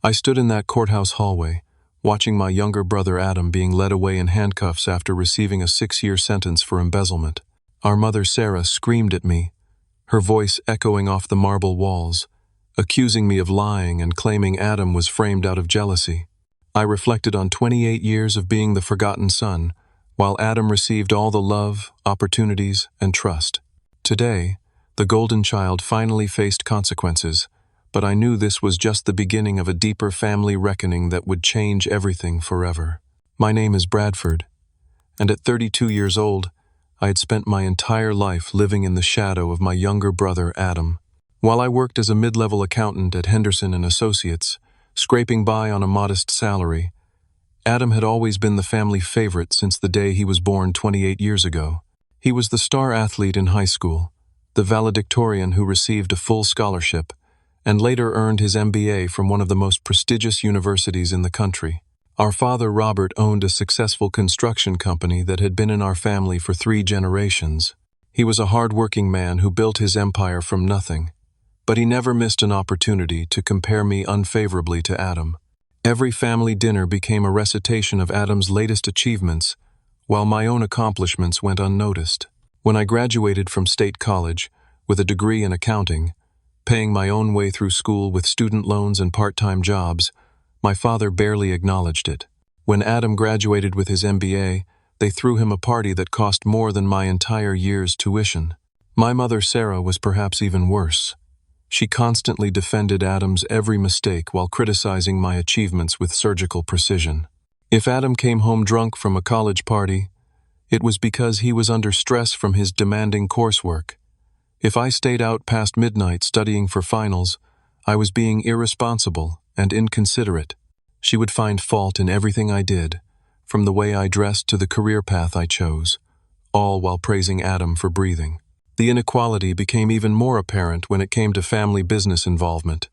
I stood in that courthouse hallway, watching my younger brother Adam being led away in handcuffs after receiving a 6-year sentence for embezzlement. Our mother Sarah screamed at me, her voice echoing off the marble walls, accusing me of lying and claiming Adam was framed out of jealousy. I reflected on 28 years of being the forgotten son, while Adam received all the love, opportunities, and trust. Today, the golden child finally faced consequences, but I knew this was just the beginning of a deeper family reckoning that would change everything forever. My name is Bradford, and at 32 years old, I had spent my entire life living in the shadow of my younger brother Adam. While I worked as a mid-level accountant at Henderson & Associates, scraping by on a modest salary, Adam had always been the family favorite since the day he was born 28 years ago. He was the star athlete in high school, the valedictorian who received a full scholarship, and later earned his MBA from one of the most prestigious universities in the country. Our father Robert owned a successful construction company that had been in our family for 3 generations. He was a hard-working man who built his empire from nothing, but he never missed an opportunity to compare me unfavorably to Adam. Every family dinner became a recitation of Adam's latest achievements, while my own accomplishments went unnoticed. When I graduated from State College, with a degree in accounting, paying my own way through school with student loans and part-time jobs, my father barely acknowledged it. When Adam graduated with his MBA, they threw him a party that cost more than my entire year's tuition. My mother Sarah was perhaps even worse. She constantly defended Adam's every mistake while criticizing my achievements with surgical precision. If Adam came home drunk from a college party, it was because he was under stress from his demanding coursework. If I stayed out past midnight studying for finals, I was being irresponsible and inconsiderate. She would find fault in everything I did, from the way I dressed to the career path I chose, all while praising Adam for breathing. The inequality became even more apparent when it came to family business involvement.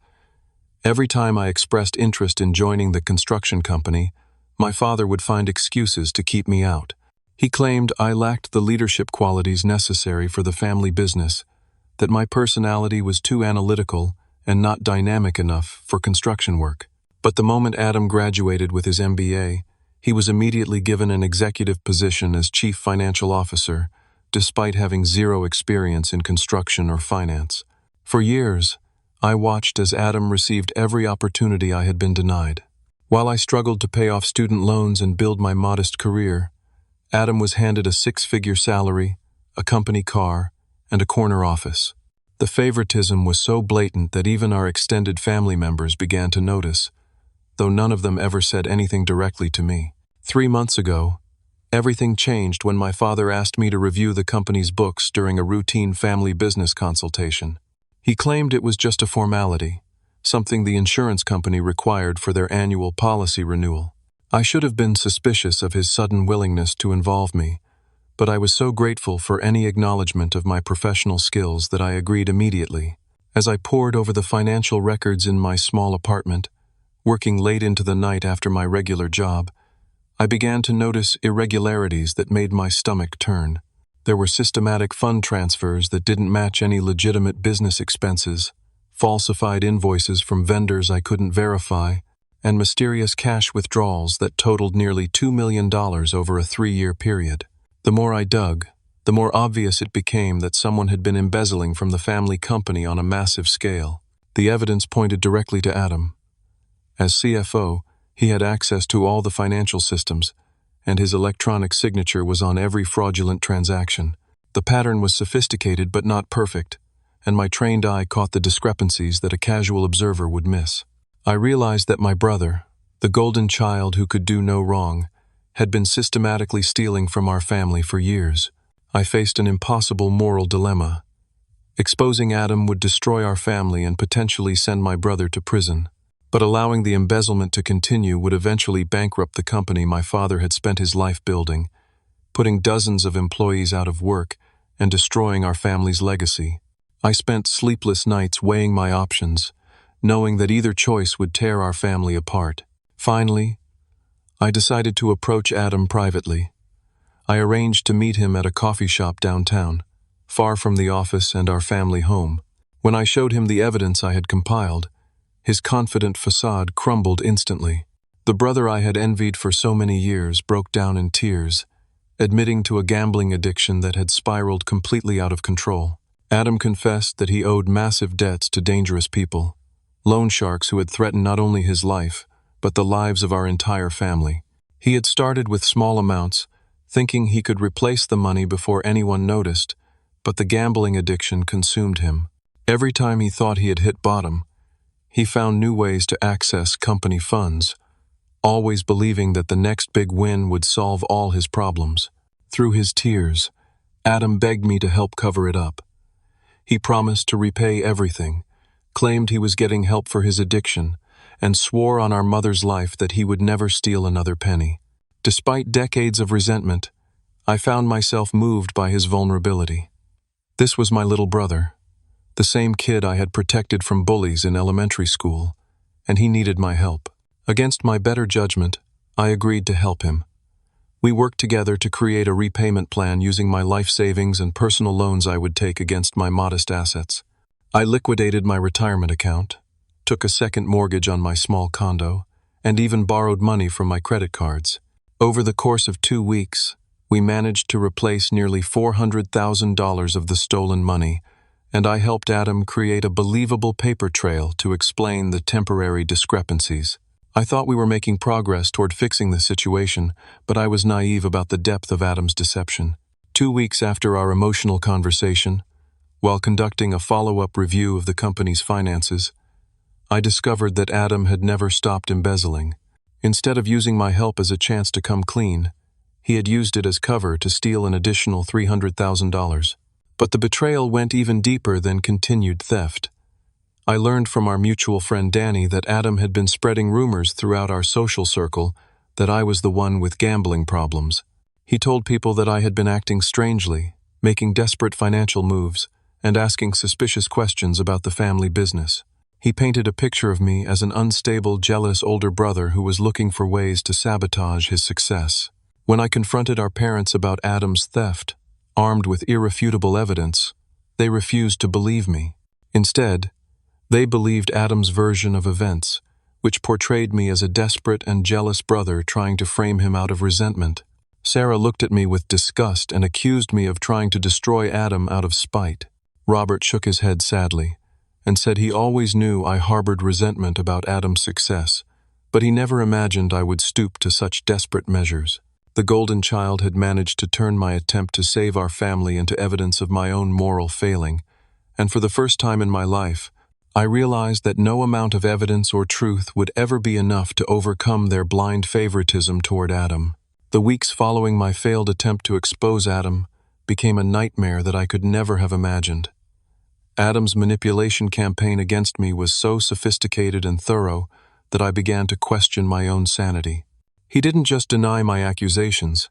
Every time I expressed interest in joining the construction company, my father would find excuses to keep me out. He claimed I lacked the leadership qualities necessary for the family business, that my personality was too analytical and not dynamic enough for construction work. But the moment Adam graduated with his MBA, he was immediately given an executive position as chief financial officer, despite having 0 experience in construction or finance. For years, I watched as Adam received every opportunity I had been denied. While I struggled to pay off student loans and build my modest career, Adam was handed a 6-figure salary, a company car, and a corner office. The favoritism was so blatant that even our extended family members began to notice, though none of them ever said anything directly to me. 3 months ago, everything changed when my father asked me to review the company's books during a routine family business consultation. He claimed it was just a formality, something the insurance company required for their annual policy renewal. I should have been suspicious of his sudden willingness to involve me, but I was so grateful for any acknowledgement of my professional skills that I agreed immediately. As I pored over the financial records in my small apartment, working late into the night after my regular job, I began to notice irregularities that made my stomach turn. There were systematic fund transfers that didn't match any legitimate business expenses, falsified invoices from vendors I couldn't verify, and mysterious cash withdrawals that totaled nearly $2 million over a 3-year period. The more I dug, the more obvious it became that someone had been embezzling from the family company on a massive scale. The evidence pointed directly to Adam. As CFO, he had access to all the financial systems, and his electronic signature was on every fraudulent transaction. The pattern was sophisticated but not perfect, and my trained eye caught the discrepancies that a casual observer would miss. I realized that my brother, the golden child who could do no wrong, had been systematically stealing from our family for years. I faced an impossible moral dilemma. Exposing Adam would destroy our family and potentially send my brother to prison. But allowing the embezzlement to continue would eventually bankrupt the company my father had spent his life building, putting dozens of employees out of work and destroying our family's legacy. I spent sleepless nights weighing my options, knowing that either choice would tear our family apart. Finally, I decided to approach Adam privately. I arranged to meet him at a coffee shop downtown, far from the office and our family home. When I showed him the evidence I had compiled, His confident facade crumbled instantly. The brother I had envied for so many years broke down in tears, admitting to a gambling addiction that had spiraled completely out of control. Adam confessed that he owed massive debts to dangerous people, loan sharks who had threatened not only his life, but the lives of our entire family. He had started with small amounts, thinking he could replace the money before anyone noticed, but the gambling addiction consumed him. Every time he thought he had hit bottom, he found new ways to access company funds, always believing that the next big win would solve all his problems. Through his tears, Adam begged me to help cover it up. He promised to repay everything, claimed he was getting help for his addiction, and swore on our mother's life that he would never steal another penny. Despite decades of resentment, I found myself moved by his vulnerability. This was my little brother, the same kid I had protected from bullies in elementary school, and he needed my help. Against my better judgment, I agreed to help him. We worked together to create a repayment plan using my life savings and personal loans I would take against my modest assets. I liquidated my retirement account, took a second mortgage on my small condo, and even borrowed money from my credit cards. Over the course of 2 weeks, we managed to replace nearly $400,000 of the stolen money, and I helped Adam create a believable paper trail to explain the temporary discrepancies. I thought we were making progress toward fixing the situation, but I was naive about the depth of Adam's deception. 2 weeks after our emotional conversation, while conducting a follow-up review of the company's finances, I discovered that Adam had never stopped embezzling. Instead of using my help as a chance to come clean, he had used it as cover to steal an additional $300,000. But the betrayal went even deeper than continued theft. I learned from our mutual friend Danny that Adam had been spreading rumors throughout our social circle that I was the one with gambling problems. He told people that I had been acting strangely, making desperate financial moves, and asking suspicious questions about the family business. He painted a picture of me as an unstable, jealous older brother who was looking for ways to sabotage his success. When I confronted our parents about Adam's theft, armed with irrefutable evidence, they refused to believe me. Instead, they believed Adam's version of events, which portrayed me as a desperate and jealous brother trying to frame him out of resentment. Sarah looked at me with disgust and accused me of trying to destroy Adam out of spite. Robert shook his head sadly and said he always knew I harbored resentment about Adam's success, but he never imagined I would stoop to such desperate measures. The golden child had managed to turn my attempt to save our family into evidence of my own moral failing, and for the first time in my life, I realized that no amount of evidence or truth would ever be enough to overcome their blind favoritism toward Adam. The weeks following my failed attempt to expose Adam became a nightmare that I could never have imagined. Adam's manipulation campaign against me was so sophisticated and thorough that I began to question my own sanity. He didn't just deny my accusations,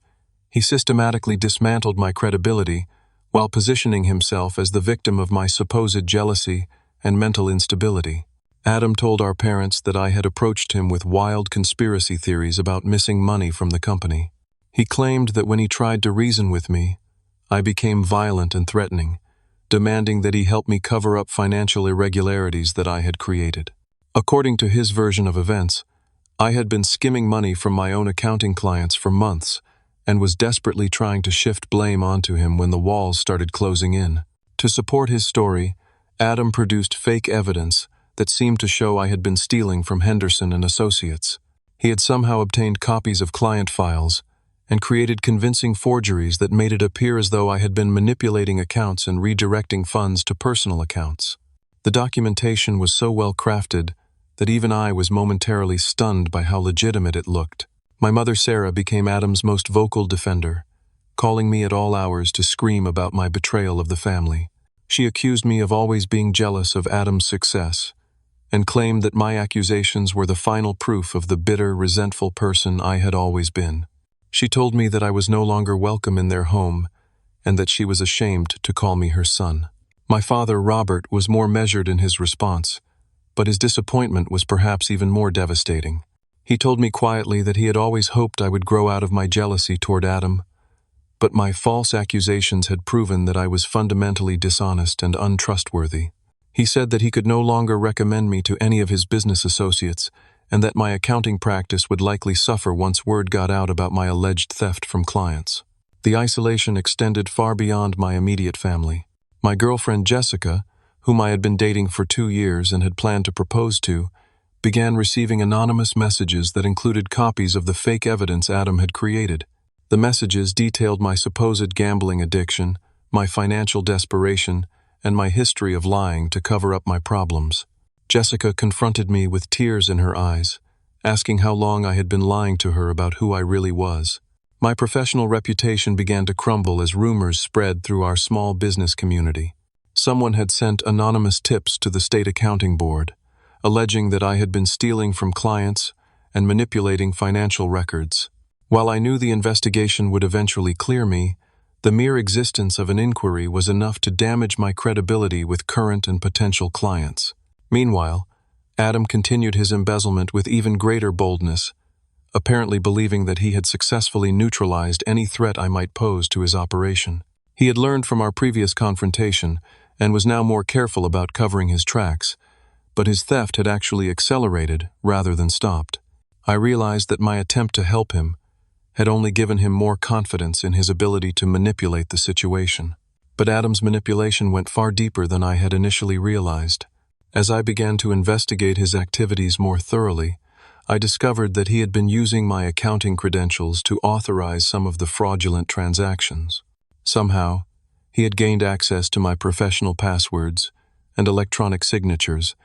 he systematically dismantled my credibility while positioning himself as the victim of my supposed jealousy and mental instability. Adam told our parents that I had approached him with wild conspiracy theories about missing money from the company. He claimed that when he tried to reason with me, I became violent and threatening, demanding that he help me cover up financial irregularities that I had created. According to his version of events, I had been skimming money from my own accounting clients for months and was desperately trying to shift blame onto him when the walls started closing in. To support his story, Adam produced fake evidence that seemed to show I had been stealing from Henderson and Associates. He had somehow obtained copies of client files and created convincing forgeries that made it appear as though I had been manipulating accounts and redirecting funds to personal accounts. The documentation was so well crafted that even I was momentarily stunned by how legitimate it looked. My mother Sarah became Adam's most vocal defender, calling me at all hours to scream about my betrayal of the family. She accused me of always being jealous of Adam's success and claimed that my accusations were the final proof of the bitter, resentful person I had always been. She told me that I was no longer welcome in their home and that she was ashamed to call me her son. My father, Robert, was more measured in his response, but his disappointment was perhaps even more devastating. He told me quietly that he had always hoped I would grow out of my jealousy toward Adam, but my false accusations had proven that I was fundamentally dishonest and untrustworthy. He said that he could no longer recommend me to any of his business associates, and that my accounting practice would likely suffer once word got out about my alleged theft from clients. The isolation extended far beyond my immediate family. My girlfriend Jessica, whom I had been dating for 2 years and had planned to propose to, began receiving anonymous messages that included copies of the fake evidence Adam had created. The messages detailed my supposed gambling addiction, my financial desperation, and my history of lying to cover up my problems. Jessica confronted me with tears in her eyes, asking how long I had been lying to her about who I really was. My professional reputation began to crumble as rumors spread through our small business community. Someone had sent anonymous tips to the state accounting board, alleging that I had been stealing from clients and manipulating financial records. While I knew the investigation would eventually clear me, the mere existence of an inquiry was enough to damage my credibility with current and potential clients. Meanwhile, Adam continued his embezzlement with even greater boldness, apparently believing that he had successfully neutralized any threat I might pose to his operation. He had learned from our previous confrontation and was now more careful about covering his tracks, but his theft had actually accelerated rather than stopped. I realized that my attempt to help him had only given him more confidence in his ability to manipulate the situation. But Adam's manipulation went far deeper than I had initially realized. As I began to investigate his activities more thoroughly, I discovered that he had been using my accounting credentials to authorize some of the fraudulent transactions. Somehow, he had gained access to my professional passwords and electronic signatures,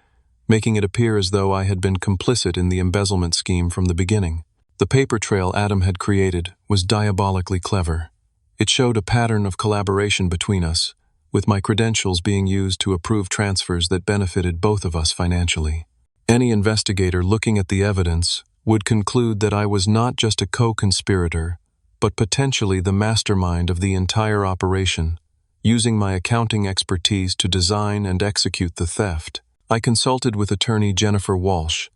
making it appear as though I had been complicit in the embezzlement scheme from the beginning. The paper trail Adam had created was diabolically clever. It showed a pattern of collaboration between us, with my credentials being used to approve transfers that benefited both of us financially. Any investigator looking at the evidence would conclude that I was not just a co-conspirator, but potentially the mastermind of the entire operation, using my accounting expertise to design and execute the theft. I consulted with attorney Jennifer Walsh,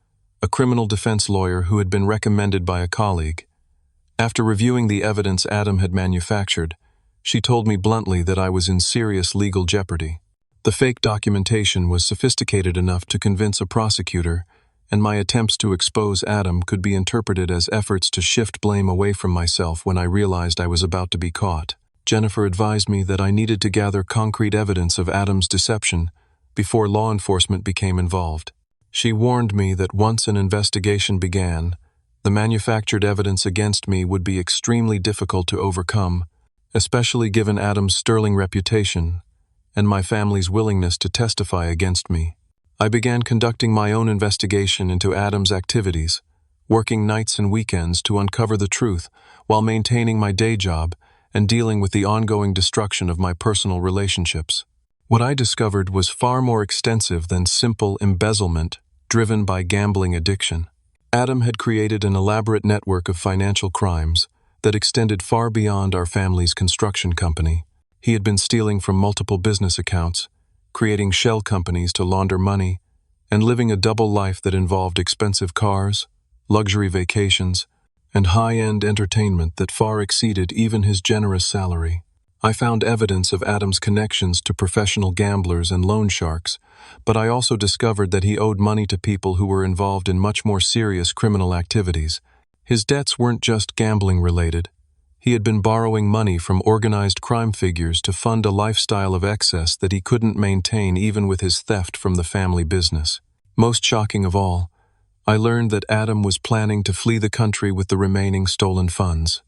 a criminal defense lawyer who had been recommended by a colleague. After reviewing the evidence Adam had manufactured, she told me bluntly that I was in serious legal jeopardy. The fake documentation was sophisticated enough to convince a prosecutor, and my attempts to expose Adam could be interpreted as efforts to shift blame away from myself when I realized I was about to be caught. Jennifer advised me that I needed to gather concrete evidence of Adam's deception before law enforcement became involved. She warned me that once an investigation began, the manufactured evidence against me would be extremely difficult to overcome, especially given Adam's sterling reputation and my family's willingness to testify against me. I began conducting my own investigation into Adam's activities, working nights and weekends to uncover the truth while maintaining my day job and dealing with the ongoing destruction of my personal relationships. What I discovered was far more extensive than simple embezzlement driven by gambling addiction. Adam had created an elaborate network of financial crimes that extended far beyond our family's construction company. He had been stealing from multiple business accounts, creating shell companies to launder money, and living a double life that involved expensive cars, luxury vacations, and high-end entertainment that far exceeded even his generous salary. I found evidence of Adam's connections to professional gamblers and loan sharks, but I also discovered that he owed money to people who were involved in much more serious criminal activities. His debts weren't just gambling-related. He had been borrowing money from organized crime figures to fund a lifestyle of excess that he couldn't maintain even with his theft from the family business. Most shocking of all, I learned that Adam was planning to flee the country with the remaining stolen funds.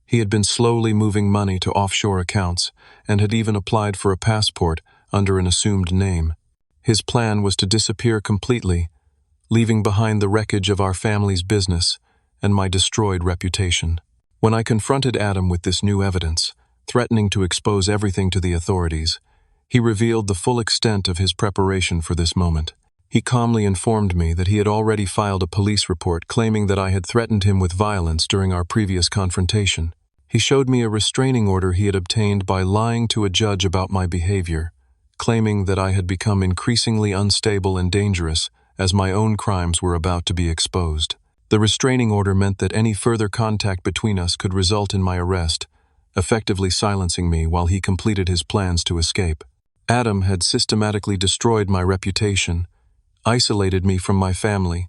He had been slowly moving money to offshore accounts and had even applied for a passport under an assumed name. His plan was to disappear completely, leaving behind the wreckage of our family's business and my destroyed reputation. When I confronted Adam with this new evidence, threatening to expose everything to the authorities, he revealed the full extent of his preparation for this moment. He calmly informed me that he had already filed a police report claiming that I had threatened him with violence during our previous confrontation. He showed me a restraining order he had obtained by lying to a judge about my behavior, claiming that I had become increasingly unstable and dangerous as my own crimes were about to be exposed. The restraining order meant that any further contact between us could result in my arrest, effectively silencing me while he completed his plans to escape. Adam had systematically destroyed my reputation, isolated me from my family,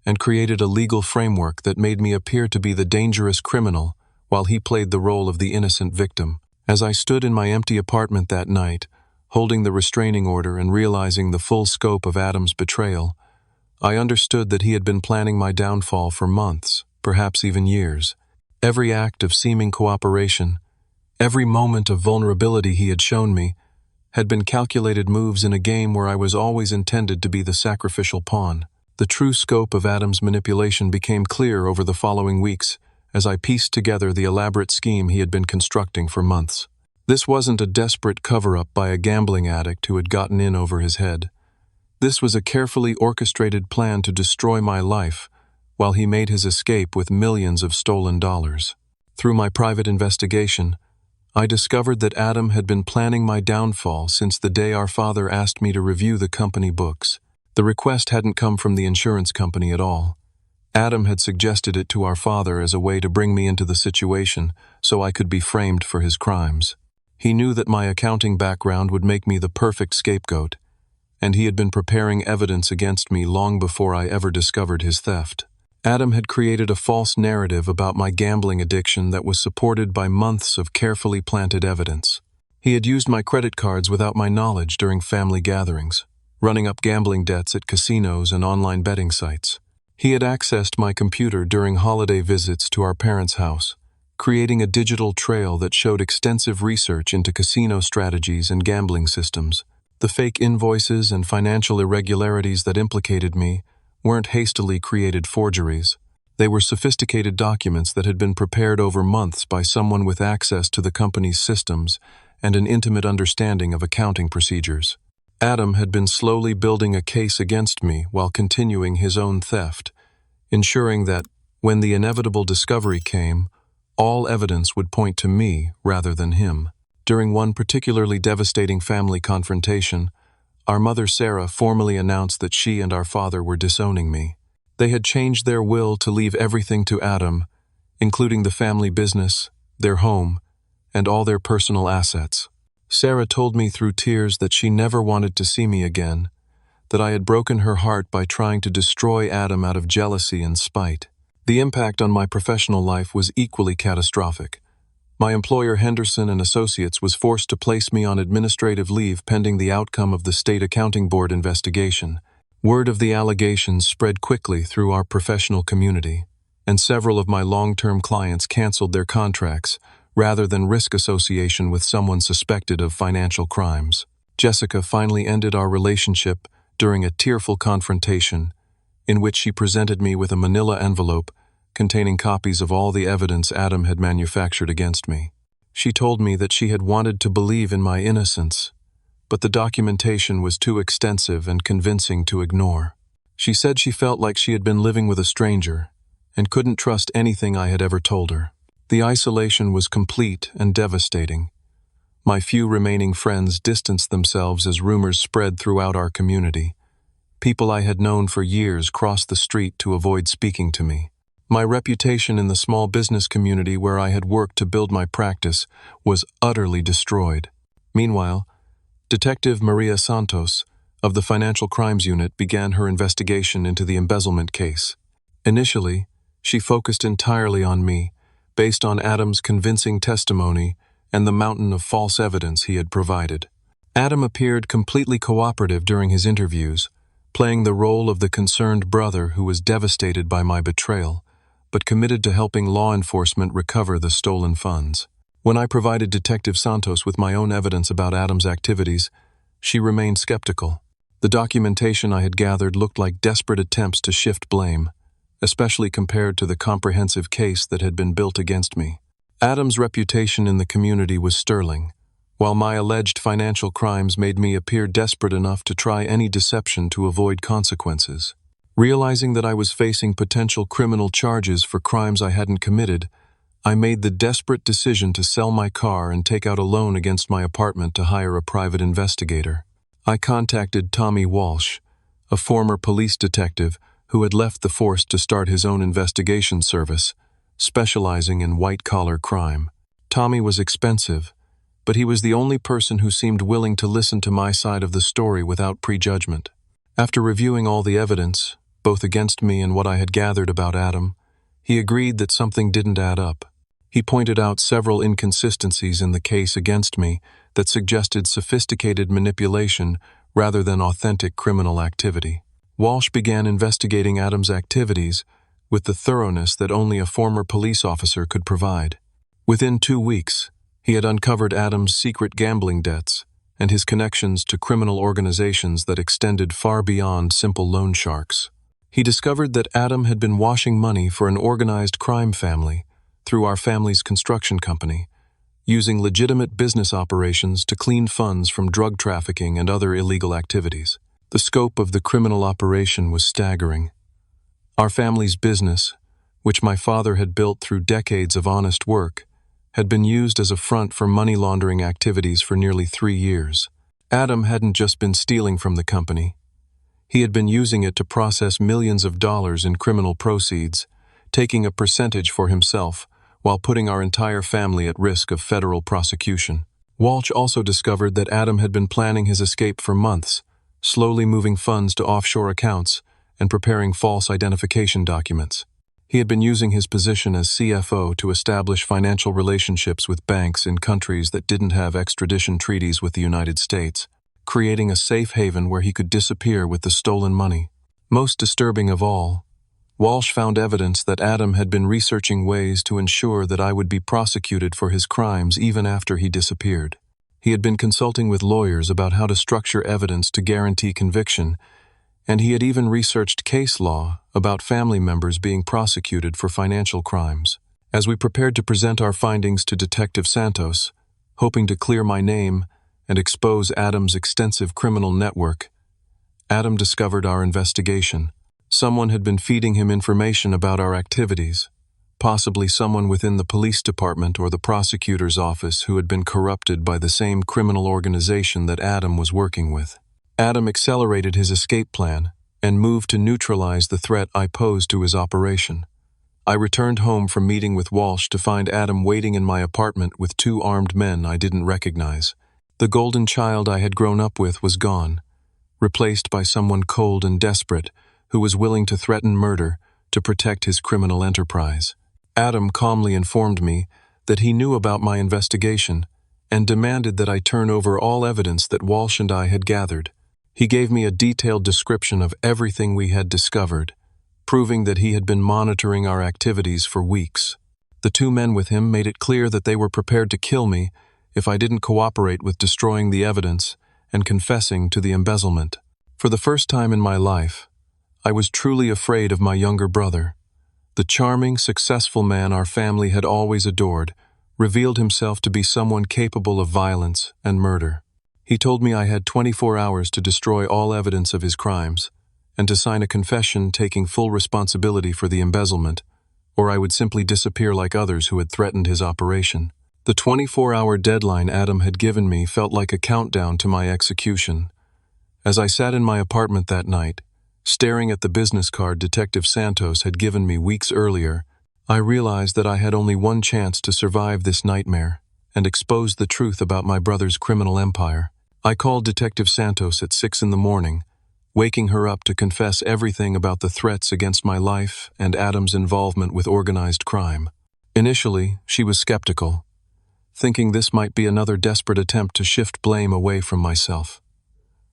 and created a legal framework that made me appear to be the dangerous criminal while he played the role of the innocent victim. As I stood in my empty apartment that night, holding the restraining order and realizing the full scope of Adam's betrayal, I understood that he had been planning my downfall for months, perhaps even years. Every act of seeming cooperation, every moment of vulnerability he had shown me, had been calculated moves in a game where I was always intended to be the sacrificial pawn. The true scope of Adam's manipulation became clear over the following weeks as I pieced together the elaborate scheme he had been constructing for months. This wasn't a desperate cover-up by a gambling addict who had gotten in over his head. This was a carefully orchestrated plan to destroy my life while he made his escape with millions of stolen dollars. Through my private investigation, I discovered that Adam had been planning my downfall since the day our father asked me to review the company books. The request hadn't come from the insurance company at all. Adam had suggested it to our father as a way to bring me into the situation so I could be framed for his crimes. He knew that my accounting background would make me the perfect scapegoat, and he had been preparing evidence against me long before I ever discovered his theft. Adam had created a false narrative about my gambling addiction that was supported by months of carefully planted evidence. He had used my credit cards without my knowledge during family gatherings, running up gambling debts at casinos and online betting sites. He had accessed my computer during holiday visits to our parents' house, creating a digital trail that showed extensive research into casino strategies and gambling systems. The fake invoices and financial irregularities that implicated me weren't hastily created forgeries. They were sophisticated documents that had been prepared over months by someone with access to the company's systems and an intimate understanding of accounting procedures. Adam had been slowly building a case against me while continuing his own theft, ensuring that, when the inevitable discovery came, all evidence would point to me rather than him. During one particularly devastating family confrontation, our mother Sarah formally announced that she and our father were disowning me. They had changed their will to leave everything to Adam, including the family business, their home, and all their personal assets. Sarah told me through tears that she never wanted to see me again, that I had broken her heart by trying to destroy Adam out of jealousy and spite. The impact on my professional life was equally catastrophic. My employer Henderson and Associates was forced to place me on administrative leave pending the outcome of the State Accounting Board investigation. Word of the allegations spread quickly through our professional community, and several of my long-term clients canceled their contracts rather than risk association with someone suspected of financial crimes. Jessica finally ended our relationship during a tearful confrontation in which she presented me with a manila envelope containing copies of all the evidence Adam had manufactured against me. She told me that she had wanted to believe in my innocence, but the documentation was too extensive and convincing to ignore. She said she felt like she had been living with a stranger and couldn't trust anything I had ever told her. The isolation was complete and devastating. My few remaining friends distanced themselves as rumors spread throughout our community. People I had known for years crossed the street to avoid speaking to me. My reputation in the small business community where I had worked to build my practice was utterly destroyed. Meanwhile, Detective Maria Santos of the Financial Crimes Unit began her investigation into the embezzlement case. Initially, she focused entirely on me, based on Adam's convincing testimony and the mountain of false evidence he had provided. Adam appeared completely cooperative during his interviews, playing the role of the concerned brother who was devastated by my betrayal, but committed to helping law enforcement recover the stolen funds. When I provided Detective Santos with my own evidence about Adam's activities, she remained skeptical. The documentation I had gathered looked like desperate attempts to shift blame, especially compared to the comprehensive case that had been built against me. Adam's reputation in the community was sterling, while my alleged financial crimes made me appear desperate enough to try any deception to avoid consequences. Realizing that I was facing potential criminal charges for crimes I hadn't committed, I made the desperate decision to sell my car and take out a loan against my apartment to hire a private investigator. I contacted Tommy Walsh, a former police detective who had left the force to start his own investigation service, specializing in white-collar crime. Tommy was expensive, but he was the only person who seemed willing to listen to my side of the story without prejudgment. After reviewing all the evidence, both against me and what I had gathered about Adam, he agreed that something didn't add up. He pointed out several inconsistencies in the case against me that suggested sophisticated manipulation rather than authentic criminal activity. Walsh began investigating Adam's activities with the thoroughness that only a former police officer could provide. Within 2 weeks, he had uncovered Adam's secret gambling debts and his connections to criminal organizations that extended far beyond simple loan sharks. He discovered that Adam had been washing money for an organized crime family through our family's construction company, using legitimate business operations to clean funds from drug trafficking and other illegal activities. The scope of the criminal operation was staggering. Our family's business, which my father had built through decades of honest work, had been used as a front for money laundering activities for nearly 3 years. Adam hadn't just been stealing from the company. He had been using it to process millions of dollars in criminal proceeds, taking a percentage for himself while putting our entire family at risk of federal prosecution. Walsh also discovered that Adam had been planning his escape for months, slowly moving funds to offshore accounts and preparing false identification documents. He had been using his position as CFO to establish financial relationships with banks in countries that didn't have extradition treaties with the United States, creating a safe haven where he could disappear with the stolen money. Most disturbing of all, Walsh found evidence that Adam had been researching ways to ensure that I would be prosecuted for his crimes even after he disappeared. He had been consulting with lawyers about how to structure evidence to guarantee conviction, and he had even researched case law about family members being prosecuted for financial crimes. As we prepared to present our findings to Detective Santos, hoping to clear my name and expose Adam's extensive criminal network, Adam discovered our investigation. Someone had been feeding him information about our activities, possibly someone within the police department or the prosecutor's office who had been corrupted by the same criminal organization that Adam was working with. Adam accelerated his escape plan and moved to neutralize the threat I posed to his operation. I returned home from meeting with Walsh to find Adam waiting in my apartment with 2 armed men I didn't recognize. The golden child I had grown up with was gone, replaced by someone cold and desperate who was willing to threaten murder to protect his criminal enterprise. Adam calmly informed me that he knew about my investigation and demanded that I turn over all evidence that Walsh and I had gathered. He gave me a detailed description of everything we had discovered, proving that he had been monitoring our activities for weeks. The 2 men with him made it clear that they were prepared to kill me if I didn't cooperate with destroying the evidence and confessing to the embezzlement. For the first time in my life, I was truly afraid of my younger brother. The charming, successful man our family had always adored revealed himself to be someone capable of violence and murder. He told me I had 24 hours to destroy all evidence of his crimes and to sign a confession taking full responsibility for the embezzlement, or I would simply disappear like others who had threatened his operation. The 24-hour deadline Adam had given me felt like a countdown to my execution. As I sat in my apartment that night, staring at the business card Detective Santos had given me weeks earlier, I realized that I had only one chance to survive this nightmare and expose the truth about my brother's criminal empire. I called Detective Santos at 6 in the morning, waking her up to confess everything about the threats against my life and Adam's involvement with organized crime. Initially, she was skeptical, thinking this might be another desperate attempt to shift blame away from myself.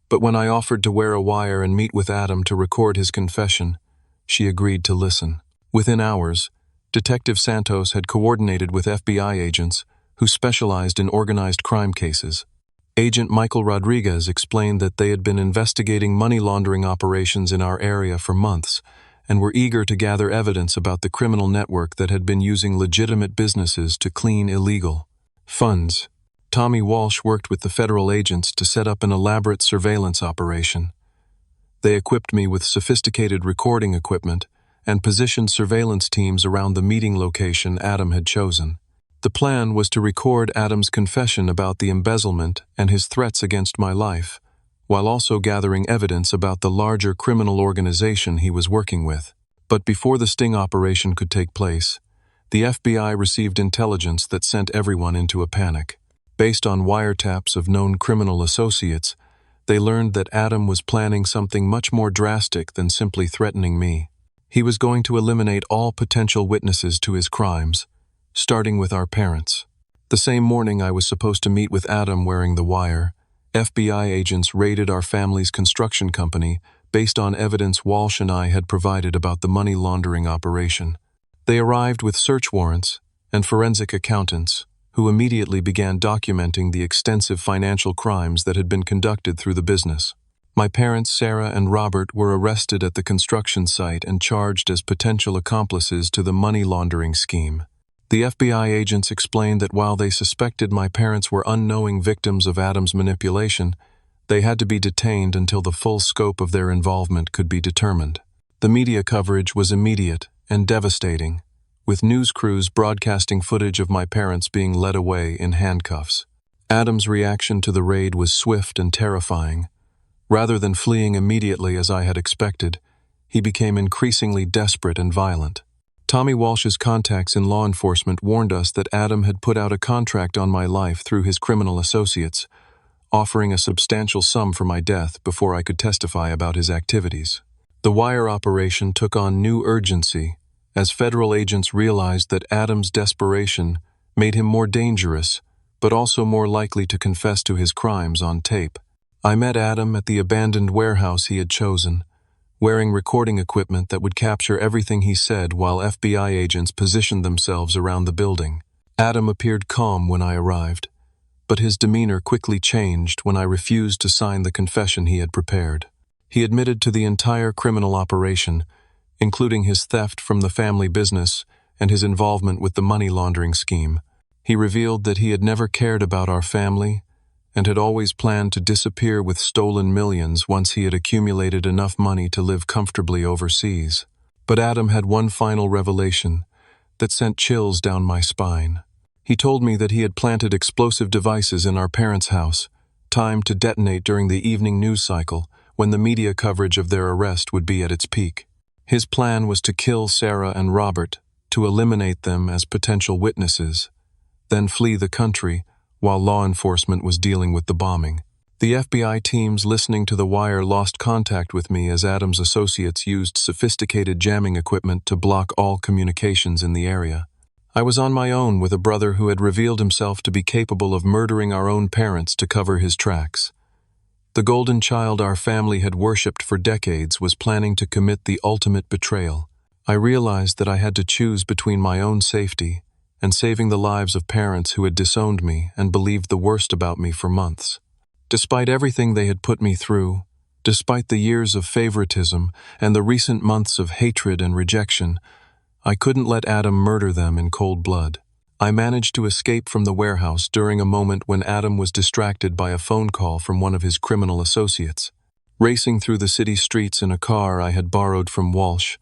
But when I offered to wear a wire and meet with Adam to record his confession, she agreed to listen. Within hours, Detective Santos had coordinated with FBI agents who specialized in organized crime cases. Agent Michael Rodriguez explained that they had been investigating money laundering operations in our area for months and were eager to gather evidence about the criminal network that had been using legitimate businesses to clean illegal funds. Tommy Walsh worked with the federal agents to set up an elaborate surveillance operation. They equipped me with sophisticated recording equipment and positioned surveillance teams around the meeting location Adam had chosen. The plan was to record Adam's confession about the embezzlement and his threats against my life, while also gathering evidence about the larger criminal organization he was working with. But before the sting operation could take place, the FBI received intelligence that sent everyone into a panic. Based on wiretaps of known criminal associates, they learned that Adam was planning something much more drastic than simply threatening me. He was going to eliminate all potential witnesses to his crimes, starting with our parents. The same morning I was supposed to meet with Adam wearing the wire, FBI agents raided our family's construction company based on evidence Walsh and I had provided about the money laundering operation. They arrived with search warrants and forensic accountants, who immediately began documenting the extensive financial crimes that had been conducted through the business. My parents, Sarah and Robert, were arrested at the construction site and charged as potential accomplices to the money laundering scheme. The FBI agents explained that while they suspected my parents were unknowing victims of Adam's manipulation, they had to be detained until the full scope of their involvement could be determined. The media coverage was immediate and devastating, with news crews broadcasting footage of my parents being led away in handcuffs. Adam's reaction to the raid was swift and terrifying. Rather than fleeing immediately as I had expected, he became increasingly desperate and violent. Tommy Walsh's contacts in law enforcement warned us that Adam had put out a contract on my life through his criminal associates, offering a substantial sum for my death before I could testify about his activities. The wire operation took on new urgency as federal agents realized that Adam's desperation made him more dangerous, but also more likely to confess to his crimes on tape. I met Adam at the abandoned warehouse he had chosen, wearing recording equipment that would capture everything he said while FBI agents positioned themselves around the building. Adam appeared calm when I arrived, but his demeanor quickly changed when I refused to sign the confession he had prepared. He admitted to the entire criminal operation, including his theft from the family business and his involvement with the money laundering scheme. He revealed that he had never cared about our family and had always planned to disappear with stolen millions once he had accumulated enough money to live comfortably overseas. But Adam had one final revelation that sent chills down my spine. He told me that he had planted explosive devices in our parents' house, timed to detonate during the evening news cycle when the media coverage of their arrest would be at its peak. His plan was to kill Sarah and Robert, to eliminate them as potential witnesses, then flee the country while law enforcement was dealing with the bombing. The FBI teams listening to the wire lost contact with me as Adam's associates used sophisticated jamming equipment to block all communications in the area. I was on my own with a brother who had revealed himself to be capable of murdering our own parents to cover his tracks. The golden child our family had worshipped for decades was planning to commit the ultimate betrayal. I realized that I had to choose between my own safety and saving the lives of parents who had disowned me and believed the worst about me for months. Despite everything they had put me through, despite the years of favoritism and the recent months of hatred and rejection, I couldn't let Adam murder them in cold blood. I managed to escape from the warehouse during a moment when Adam was distracted by a phone call from one of his criminal associates. Racing through the city streets in a car I had borrowed from Walsh,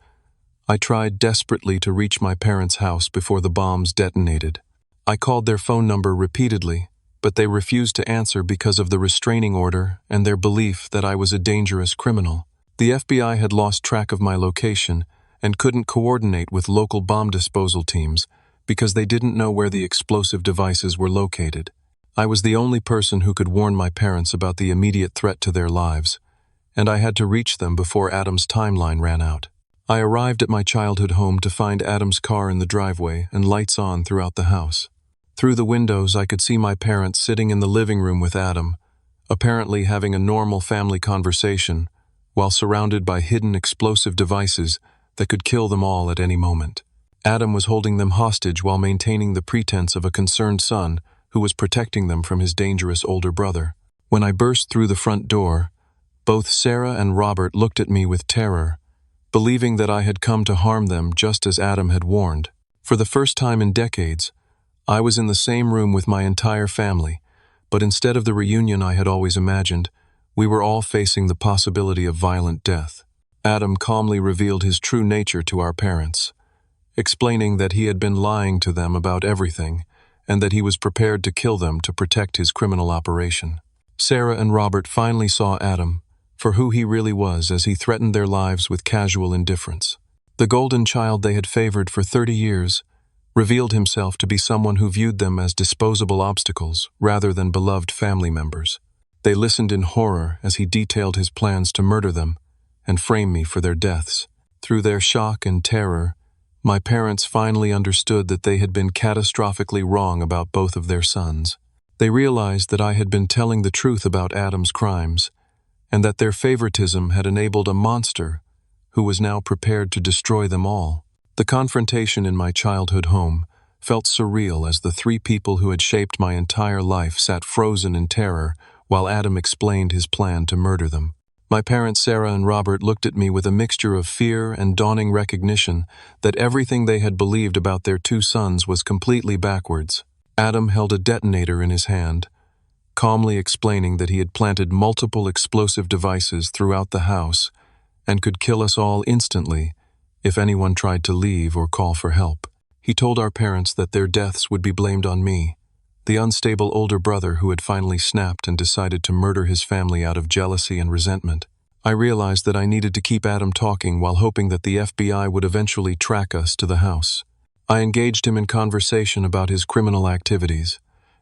I tried desperately to reach my parents' house before the bombs detonated. I called their phone number repeatedly, but they refused to answer because of the restraining order and their belief that I was a dangerous criminal. The FBI had lost track of my location and couldn't coordinate with local bomb disposal teams because they didn't know where the explosive devices were located. I was the only person who could warn my parents about the immediate threat to their lives, and I had to reach them before Adam's timeline ran out. I arrived at my childhood home to find Adam's car in the driveway and lights on throughout the house. Through the windows, I could see my parents sitting in the living room with Adam, apparently having a normal family conversation, while surrounded by hidden explosive devices that could kill them all at any moment. Adam was holding them hostage while maintaining the pretense of a concerned son who was protecting them from his dangerous older brother. When I burst through the front door, both Sarah and Robert looked at me with terror, believing that I had come to harm them just as Adam had warned. For the first time in decades, I was in the same room with my entire family, but instead of the reunion I had always imagined, we were all facing the possibility of violent death. Adam calmly revealed his true nature to our parents, explaining that he had been lying to them about everything and that he was prepared to kill them to protect his criminal operation. Sarah and Robert finally saw Adam for who he really was as he threatened their lives with casual indifference. The golden child they had favored for 30 years revealed himself to be someone who viewed them as disposable obstacles rather than beloved family members. They listened in horror as he detailed his plans to murder them and frame me for their deaths. Through their shock and terror, my parents finally understood that they had been catastrophically wrong about both of their sons. They realized that I had been telling the truth about Adam's crimes, and that their favoritism had enabled a monster who was now prepared to destroy them all. The confrontation in my childhood home felt surreal as the three people who had shaped my entire life sat frozen in terror while Adam explained his plan to murder them. My parents Sarah and Robert looked at me with a mixture of fear and dawning recognition that everything they had believed about their two sons was completely backwards. Adam held a detonator in his hand, calmly explaining that he had planted multiple explosive devices throughout the house and could kill us all instantly if anyone tried to leave or call for help. He told our parents that their deaths would be blamed on me, the unstable older brother who had finally snapped and decided to murder his family out of jealousy and resentment. I realized that I needed to keep Adam talking while hoping that the FBI would eventually track us to the house. I engaged him in conversation about his criminal activities,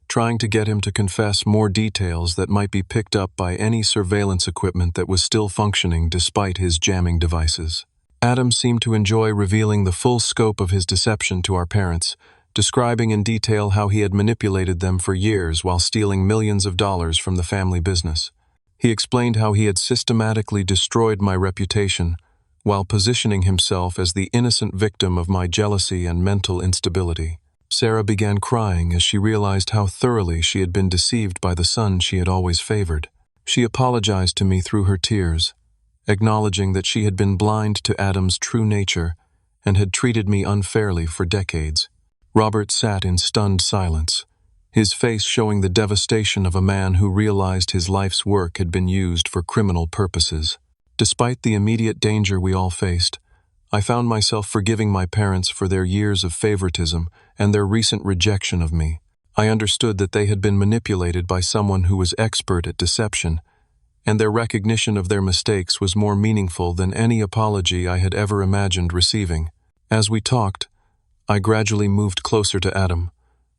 trying to get him to confess more details that might be picked up by any surveillance equipment that was still functioning despite his jamming devices. Adam seemed to enjoy revealing the full scope of his deception to our parents, describing in detail how he had manipulated them for years while stealing millions of dollars from the family business. He explained how he had systematically destroyed my reputation while positioning himself as the innocent victim of my jealousy and mental instability. Sarah began crying as she realized how thoroughly she had been deceived by the son she had always favored. She apologized to me through her tears, acknowledging that she had been blind to Adam's true nature and had treated me unfairly for decades. Robert sat in stunned silence, his face showing the devastation of a man who realized his life's work had been used for criminal purposes. Despite the immediate danger we all faced, I found myself forgiving my parents for their years of favoritism and their recent rejection of me. I understood that they had been manipulated by someone who was expert at deception, and their recognition of their mistakes was more meaningful than any apology I had ever imagined receiving. As we talked, I gradually moved closer to Adam,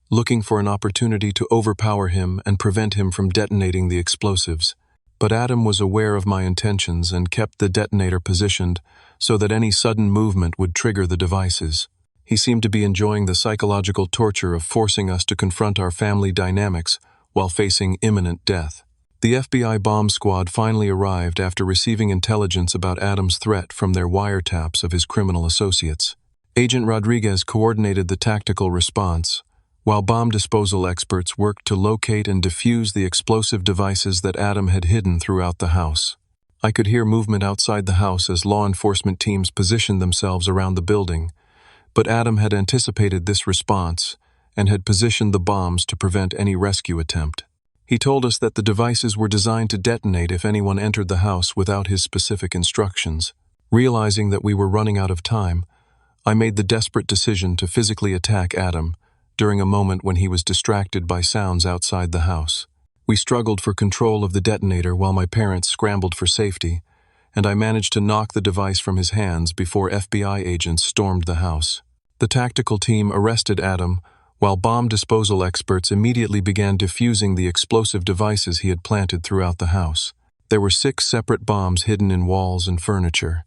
looking for an opportunity to overpower him and prevent him from detonating the explosives. But Adam was aware of my intentions and kept the detonator positioned so that any sudden movement would trigger the devices. He seemed to be enjoying the psychological torture of forcing us to confront our family dynamics while facing imminent death. The FBI bomb squad finally arrived after receiving intelligence about Adam's threat from their wiretaps of his criminal associates. Agent Rodriguez coordinated the tactical response, while bomb disposal experts worked to locate and defuse the explosive devices that Adam had hidden throughout the house. I could hear movement outside the house as law enforcement teams positioned themselves around the building, but Adam had anticipated this response and had positioned the bombs to prevent any rescue attempt. He told us that the devices were designed to detonate if anyone entered the house without his specific instructions. Realizing that we were running out of time, I made the desperate decision to physically attack Adam during a moment when he was distracted by sounds outside the house. We struggled for control of the detonator while my parents scrambled for safety, and I managed to knock the device from his hands before FBI agents stormed the house. The tactical team arrested Adam, while bomb disposal experts immediately began defusing the explosive devices he had planted throughout the house. There were 6 separate bombs hidden in walls and furniture,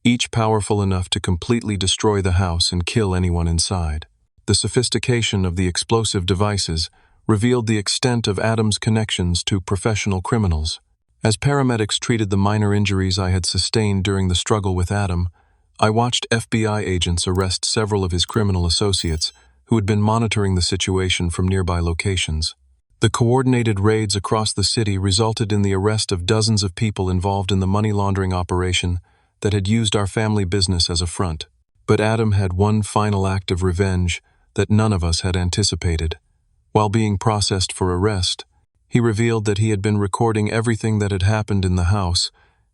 each powerful enough to completely destroy the house and kill anyone inside. The sophistication of the explosive devices revealed the extent of Adam's connections to professional criminals. As paramedics treated the minor injuries I had sustained during the struggle with Adam, I watched FBI agents arrest several of his criminal associates who had been monitoring the situation from nearby locations. The coordinated raids across the city resulted in the arrest of dozens of people involved in the money laundering operation that had used our family business as a front. But Adam had one final act of revenge that none of us had anticipated. While being processed for arrest, he revealed that he had been recording everything that had happened in the house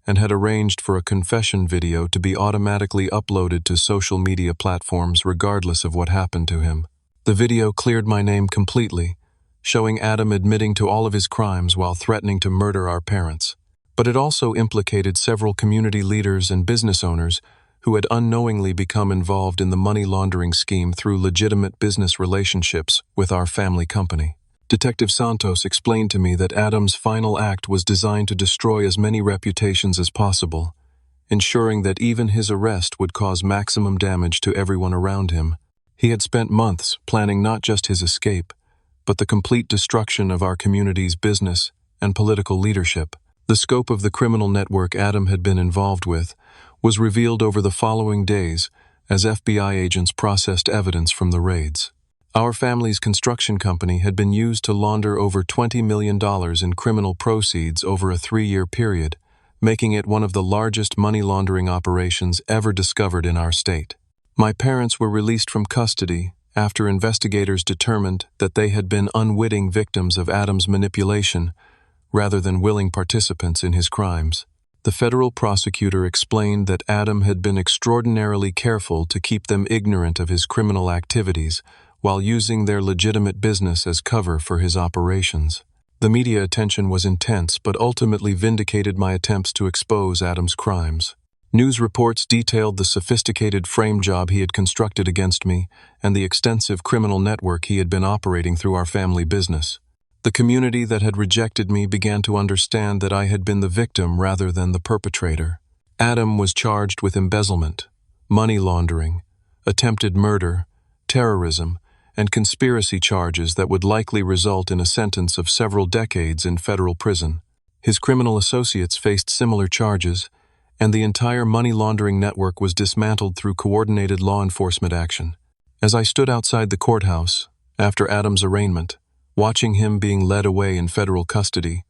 and had arranged for a confession video to be automatically uploaded to social media platforms regardless of what happened to him. The video cleared my name completely, showing Adam admitting to all of his crimes while threatening to murder our parents. But it also implicated several community leaders and business owners who had unknowingly become involved in the money laundering scheme through legitimate business relationships with our family company. Detective Santos explained to me that Adam's final act was designed to destroy as many reputations as possible, ensuring that even his arrest would cause maximum damage to everyone around him. He had spent months planning not just his escape, but the complete destruction of our community's business and political leadership. The scope of the criminal network Adam had been involved with was revealed over the following days as FBI agents processed evidence from the raids. Our family's construction company had been used to launder over $20 million in criminal proceeds over a 3-year period, making it one of the largest money laundering operations ever discovered in our state. My parents were released from custody after investigators determined that they had been unwitting victims of Adam's manipulation rather than willing participants in his crimes. The federal prosecutor explained that Adam had been extraordinarily careful to keep them ignorant of his criminal activities while using their legitimate business as cover for his operations. The media attention was intense but ultimately vindicated my attempts to expose Adam's crimes. News reports detailed the sophisticated frame job he had constructed against me and the extensive criminal network he had been operating through our family business. The community that had rejected me began to understand that I had been the victim rather than the perpetrator. Adam was charged with embezzlement, money laundering, attempted murder, terrorism, and conspiracy charges that would likely result in a sentence of several decades in federal prison. His criminal associates faced similar charges, and the entire money laundering network was dismantled through coordinated law enforcement action. As I stood outside the courthouse, after Adam's arraignment, watching him being led away in federal custody,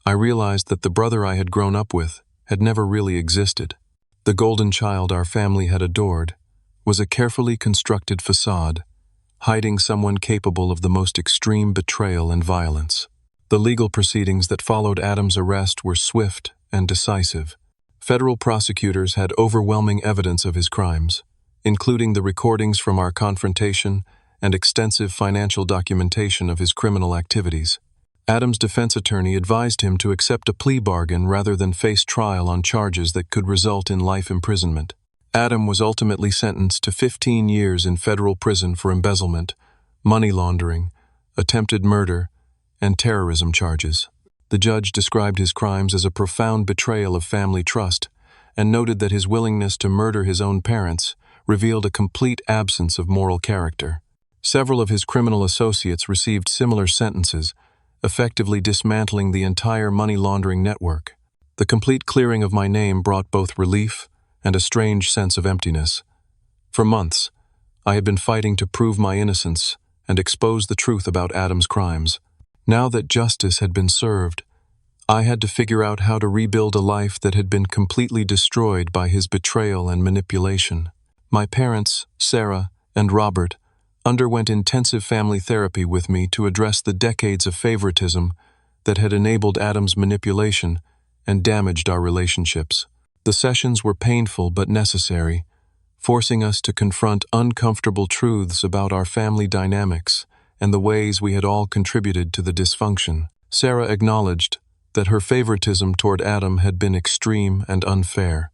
I realized that the brother I had grown up with had never really existed. The golden child our family had adored was a carefully constructed facade, hiding someone capable of the most extreme betrayal and violence. The legal proceedings that followed Adam's arrest were swift and decisive. Federal prosecutors had overwhelming evidence of his crimes, including the recordings from our confrontation and extensive financial documentation of his criminal activities. Adam's defense attorney advised him to accept a plea bargain rather than face trial on charges that could result in life imprisonment. Adam was ultimately sentenced to 15 years in federal prison for embezzlement, money laundering, attempted murder, and terrorism charges. The judge described his crimes as a profound betrayal of family trust and noted that his willingness to murder his own parents revealed a complete absence of moral character. Several of his criminal associates received similar sentences, effectively dismantling the entire money laundering network. The complete clearing of my name brought both relief and a strange sense of emptiness. For months, I had been fighting to prove my innocence and expose the truth about Adam's crimes. Now that justice had been served, I had to figure out how to rebuild a life that had been completely destroyed by his betrayal and manipulation. My parents, Sarah and Robert, underwent intensive family therapy with me to address the decades of favoritism that had enabled Adam's manipulation and damaged our relationships. The sessions were painful but necessary, forcing us to confront uncomfortable truths about our family dynamics and the ways we had all contributed to the dysfunction. Sarah acknowledged that her favoritism toward Adam had been extreme and unfair,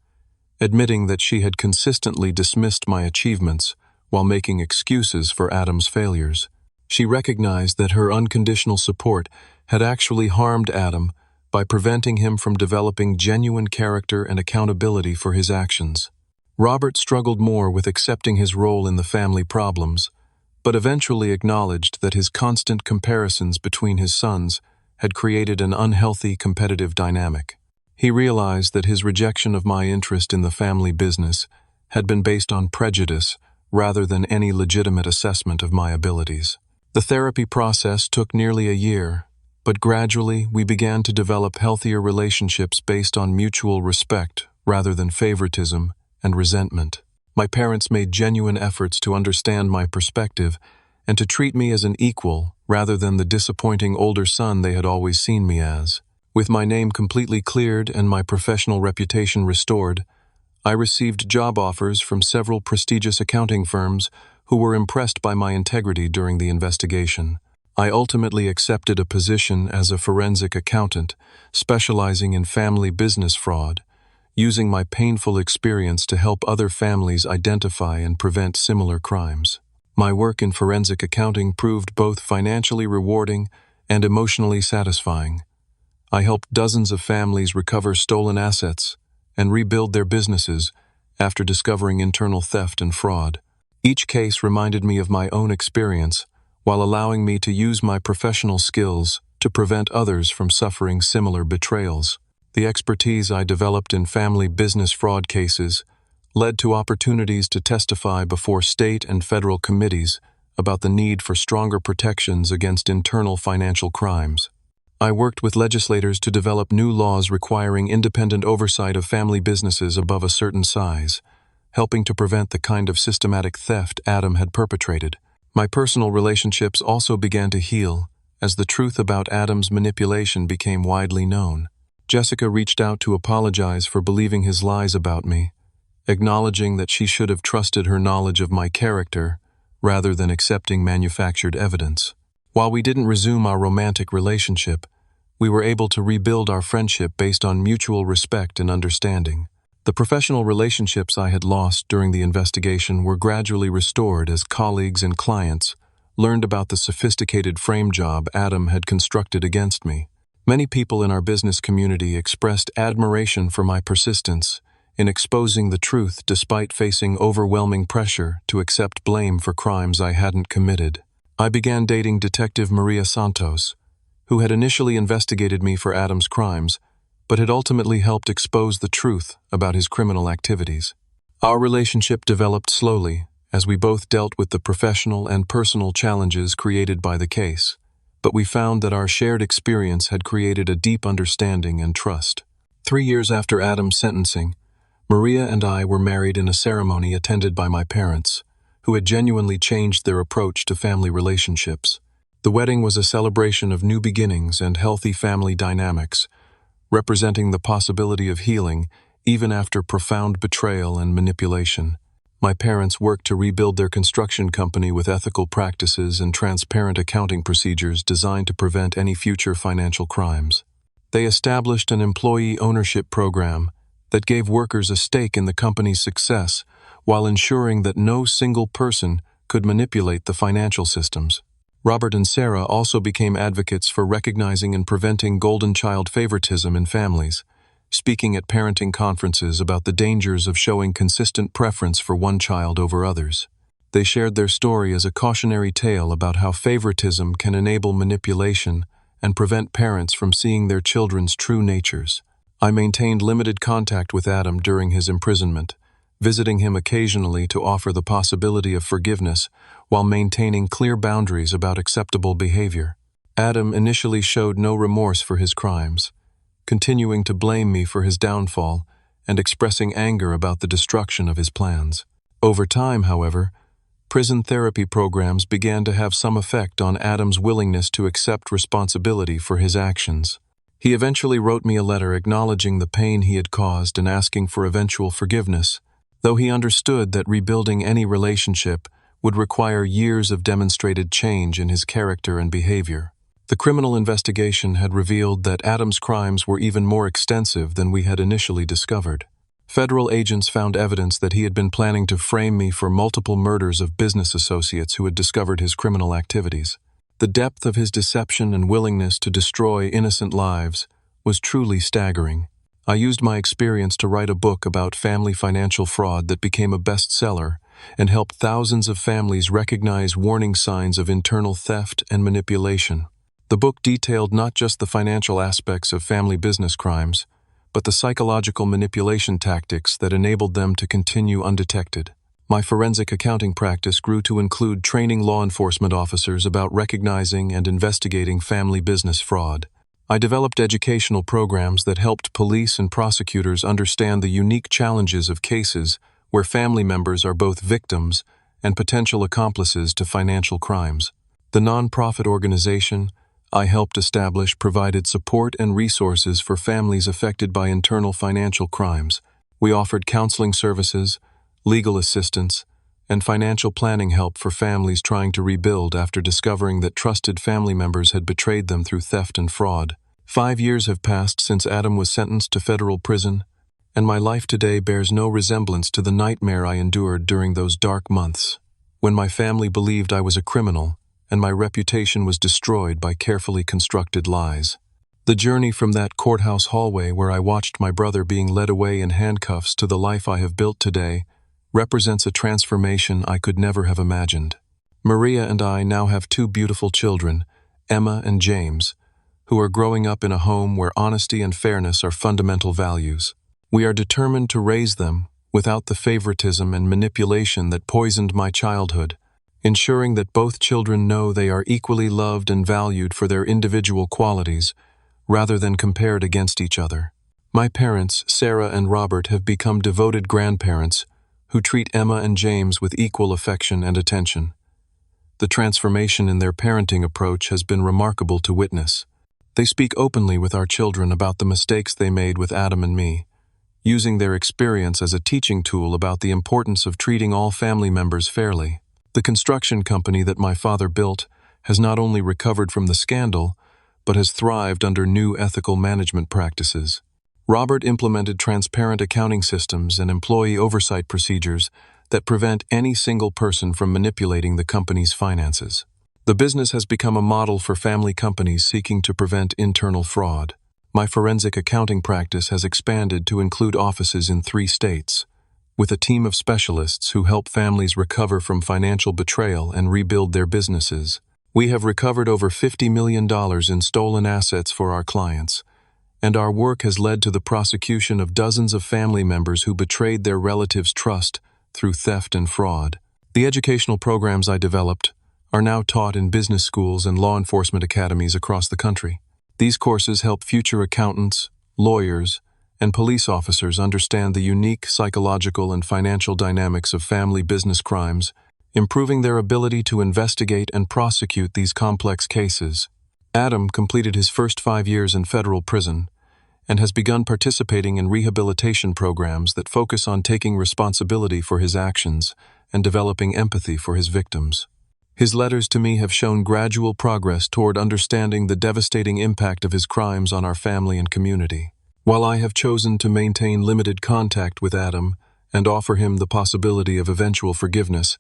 admitting that she had consistently dismissed my achievements while making excuses for Adam's failures. She recognized that her unconditional support had actually harmed Adam by preventing him from developing genuine character and accountability for his actions. Robert struggled more with accepting his role in the family problems, but eventually acknowledged that his constant comparisons between his sons had created an unhealthy competitive dynamic. He realized that his rejection of my interest in the family business had been based on prejudice rather than any legitimate assessment of my abilities. The therapy process took nearly a year, but gradually we began to develop healthier relationships based on mutual respect rather than favoritism and resentment. My parents made genuine efforts to understand my perspective and to treat me as an equal rather than the disappointing older son they had always seen me as. With my name completely cleared and my professional reputation restored, I received job offers from several prestigious accounting firms who were impressed by my integrity during the investigation. I ultimately accepted a position as a forensic accountant, specializing in family business fraud, using my painful experience to help other families identify and prevent similar crimes. My work in forensic accounting proved both financially rewarding and emotionally satisfying. I helped dozens of families recover stolen assets and rebuild their businesses after discovering internal theft and fraud. Each case reminded me of my own experience, while allowing me to use my professional skills to prevent others from suffering similar betrayals. The expertise I developed in family business fraud cases led to opportunities to testify before state and federal committees about the need for stronger protections against internal financial crimes. I worked with legislators to develop new laws requiring independent oversight of family businesses above a certain size, helping to prevent the kind of systematic theft Adam had perpetrated. My personal relationships also began to heal as the truth about Adam's manipulation became widely known. Jessica reached out to apologize for believing his lies about me, acknowledging that she should have trusted her knowledge of my character rather than accepting manufactured evidence. While we didn't resume our romantic relationship, we were able to rebuild our friendship based on mutual respect and understanding. The professional relationships I had lost during the investigation were gradually restored as colleagues and clients learned about the sophisticated frame job Adam had constructed against me. Many people in our business community expressed admiration for my persistence in exposing the truth despite facing overwhelming pressure to accept blame for crimes I hadn't committed. I began dating Detective Maria Santos, who had initially investigated me for Adam's crimes, but had ultimately helped expose the truth about his criminal activities. Our relationship developed slowly as we both dealt with the professional and personal challenges created by the case, but we found that our shared experience had created a deep understanding and trust. 3 years after Adam's sentencing, Maria and I were married in a ceremony attended by my parents, who had genuinely changed their approach to family relationships. The wedding was a celebration of new beginnings and healthy family dynamics, representing the possibility of healing even after profound betrayal and manipulation. My parents worked to rebuild their construction company with ethical practices and transparent accounting procedures designed to prevent any future financial crimes. They established an employee ownership program that gave workers a stake in the company's success while ensuring that no single person could manipulate the financial systems. Robert and Sarah also became advocates for recognizing and preventing golden child favoritism in families, speaking at parenting conferences about the dangers of showing consistent preference for one child over others. They shared their story as a cautionary tale about how favoritism can enable manipulation and prevent parents from seeing their children's true natures. I maintained limited contact with Adam during his imprisonment, visiting him occasionally to offer the possibility of forgiveness while maintaining clear boundaries about acceptable behavior. Adam initially showed no remorse for his crimes, continuing to blame me for his downfall and expressing anger about the destruction of his plans. Over time, however, prison therapy programs began to have some effect on Adam's willingness to accept responsibility for his actions. He eventually wrote me a letter acknowledging the pain he had caused and asking for eventual forgiveness, though he understood that rebuilding any relationship would require years of demonstrated change in his character and behavior. The criminal investigation had revealed that Adam's crimes were even more extensive than we had initially discovered. Federal agents found evidence that he had been planning to frame me for multiple murders of business associates who had discovered his criminal activities. The depth of his deception and willingness to destroy innocent lives was truly staggering. I used my experience to write a book about family financial fraud that became a bestseller and helped thousands of families recognize warning signs of internal theft and manipulation. The book detailed not just the financial aspects of family business crimes, but the psychological manipulation tactics that enabled them to continue undetected. My forensic accounting practice grew to include training law enforcement officers about recognizing and investigating family business fraud. I developed educational programs that helped police and prosecutors understand the unique challenges of cases where family members are both victims and potential accomplices to financial crimes. The nonprofit organization I helped establish provided support and resources for families affected by internal financial crimes. We offered counseling services, legal assistance, and financial planning help for families trying to rebuild after discovering that trusted family members had betrayed them through theft and fraud. 5 years have passed since Adam was sentenced to federal prison, and my life today bears no resemblance to the nightmare I endured during those dark months, when my family believed I was a criminal and my reputation was destroyed by carefully constructed lies. The journey from that courthouse hallway where I watched my brother being led away in handcuffs to the life I have built today represents a transformation I could never have imagined. Maria and I now have two beautiful children, Emma and James, who are growing up in a home where honesty and fairness are fundamental values. We are determined to raise them without the favoritism and manipulation that poisoned my childhood, ensuring that both children know they are equally loved and valued for their individual qualities, rather than compared against each other. My parents, Sarah and Robert, have become devoted grandparents who treat Emma and James with equal affection and attention. The transformation in their parenting approach has been remarkable to witness. They speak openly with our children about the mistakes they made with Adam and me, using their experience as a teaching tool about the importance of treating all family members fairly. The construction company that my father built has not only recovered from the scandal, but has thrived under new ethical management practices. Robert implemented transparent accounting systems and employee oversight procedures that prevent any single person from manipulating the company's finances. The business has become a model for family companies seeking to prevent internal fraud. My forensic accounting practice has expanded to include offices in 3 states, with a team of specialists who help families recover from financial betrayal and rebuild their businesses. We have recovered over $50 million in stolen assets for our clients, and our work has led to the prosecution of dozens of family members who betrayed their relatives' trust through theft and fraud. The educational programs I developed are now taught in business schools and law enforcement academies across the country. These courses help future accountants, lawyers, and police officers understand the unique psychological and financial dynamics of family business crimes, improving their ability to investigate and prosecute these complex cases. Adam completed his first 5 years in federal prison and has begun participating in rehabilitation programs that focus on taking responsibility for his actions and developing empathy for his victims. His letters to me have shown gradual progress toward understanding the devastating impact of his crimes on our family and community. While I have chosen to maintain limited contact with Adam and offer him the possibility of eventual forgiveness,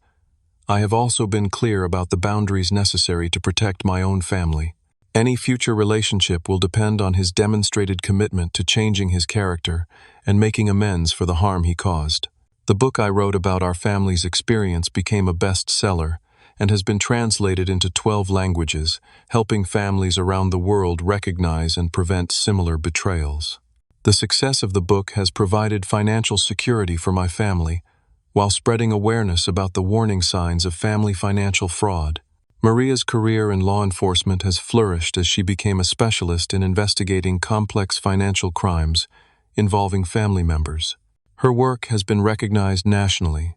I have also been clear about the boundaries necessary to protect my own family. Any future relationship will depend on his demonstrated commitment to changing his character and making amends for the harm he caused. The book I wrote about our family's experience became a bestseller and has been translated into 12 languages, helping families around the world recognize and prevent similar betrayals. The success of the book has provided financial security for my family, while spreading awareness about the warning signs of family financial fraud. Maria's career in law enforcement has flourished as she became a specialist in investigating complex financial crimes involving family members. Her work has been recognized nationally,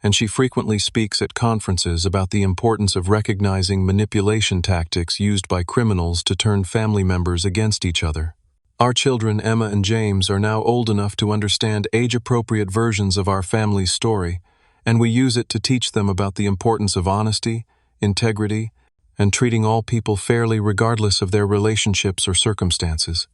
and she frequently speaks at conferences about the importance of recognizing manipulation tactics used by criminals to turn family members against each other. Our children, Emma and James, are now old enough to understand age-appropriate versions of our family's story, and we use it to teach them about the importance of honesty, integrity, and treating all people fairly regardless of their relationships or circumstances.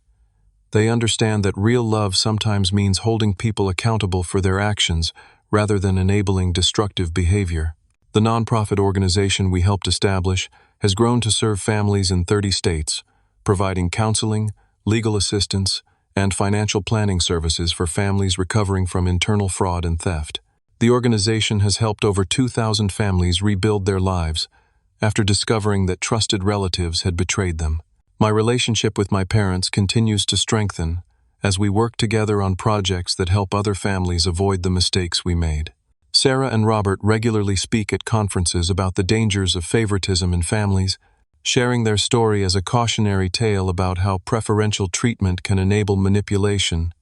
They understand that real love sometimes means holding people accountable for their actions rather than enabling destructive behavior. The nonprofit organization we helped establish has grown to serve families in 30 states, providing counseling, legal assistance, and financial planning services for families recovering from internal fraud and theft. The organization has helped over 2,000 families rebuild their lives after discovering that trusted relatives had betrayed them. My relationship with my parents continues to strengthen as we work together on projects that help other families avoid the mistakes we made. Sarah and Robert regularly speak at conferences about the dangers of favoritism in families, sharing their story as a cautionary tale about how preferential treatment can enable manipulation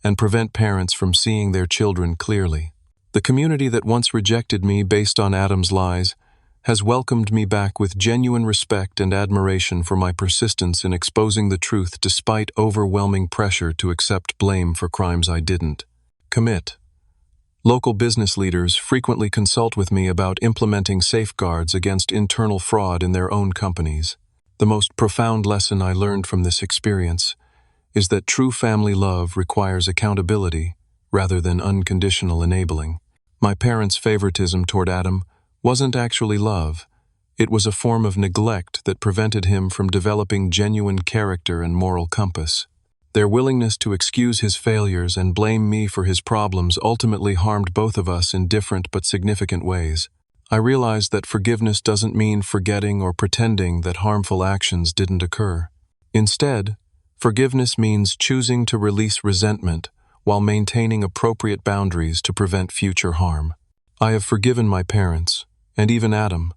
and prevent parents from seeing their children clearly. The community that once rejected me based on Adam's lies has welcomed me back with genuine respect and admiration for my persistence in exposing the truth despite overwhelming pressure to accept blame for crimes I didn't commit. Local business leaders frequently consult with me about implementing safeguards against internal fraud in their own companies. The most profound lesson I learned from this experience is that true family love requires accountability rather than unconditional enabling. My parents' favoritism toward Adam wasn't actually love. It was a form of neglect that prevented him from developing genuine character and moral compass. Their willingness to excuse his failures and blame me for his problems ultimately harmed both of us in different but significant ways. I realized that forgiveness doesn't mean forgetting or pretending that harmful actions didn't occur. Instead, forgiveness means choosing to release resentment while maintaining appropriate boundaries to prevent future harm. I have forgiven my parents, and even Adam,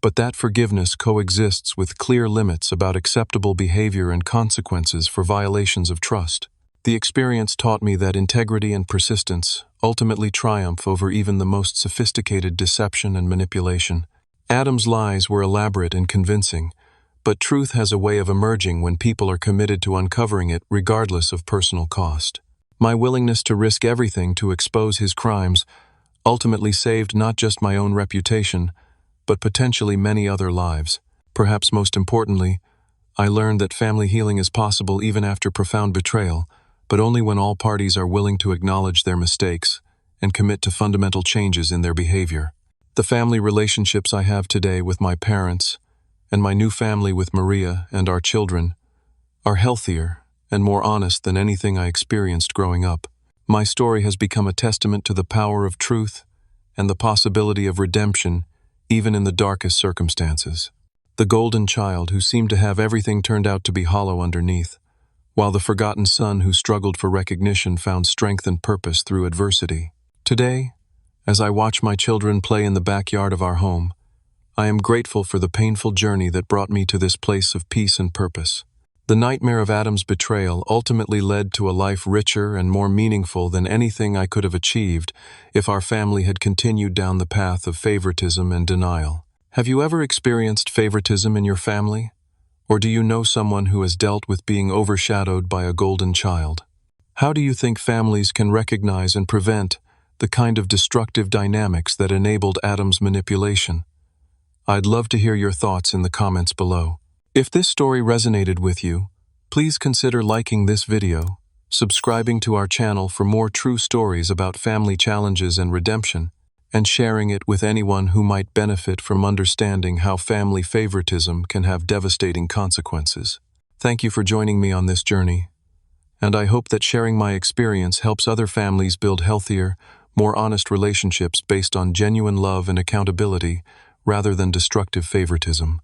but that forgiveness coexists with clear limits about acceptable behavior and consequences for violations of trust. The experience taught me that integrity and persistence ultimately triumph over even the most sophisticated deception and manipulation. Adam's lies were elaborate and convincing, but truth has a way of emerging when people are committed to uncovering it regardless of personal cost. My willingness to risk everything to expose his crimes ultimately saved not just my own reputation, but potentially many other lives. Perhaps most importantly, I learned that family healing is possible even after profound betrayal, but only when all parties are willing to acknowledge their mistakes and commit to fundamental changes in their behavior. The family relationships I have today with my parents and my new family with Maria and our children are healthier and more honest than anything I experienced growing up. My story has become a testament to the power of truth and the possibility of redemption even in the darkest circumstances. The golden child who seemed to have everything turned out to be hollow underneath, while the forgotten son who struggled for recognition found strength and purpose through adversity. Today, as I watch my children play in the backyard of our home, I am grateful for the painful journey that brought me to this place of peace and purpose. The nightmare of Adam's betrayal ultimately led to a life richer and more meaningful than anything I could have achieved if our family had continued down the path of favoritism and denial. Have you ever experienced favoritism in your family? Or do you know someone who has dealt with being overshadowed by a golden child? How do you think families can recognize and prevent the kind of destructive dynamics that enabled Adam's manipulation? I'd love to hear your thoughts in the comments below. If this story resonated with you, please consider liking this video, subscribing to our channel for more true stories about family challenges and redemption, and sharing it with anyone who might benefit from understanding how family favoritism can have devastating consequences. Thank you for joining me on this journey, and I hope that sharing my experience helps other families build healthier, more honest relationships based on genuine love and accountability rather than destructive favoritism.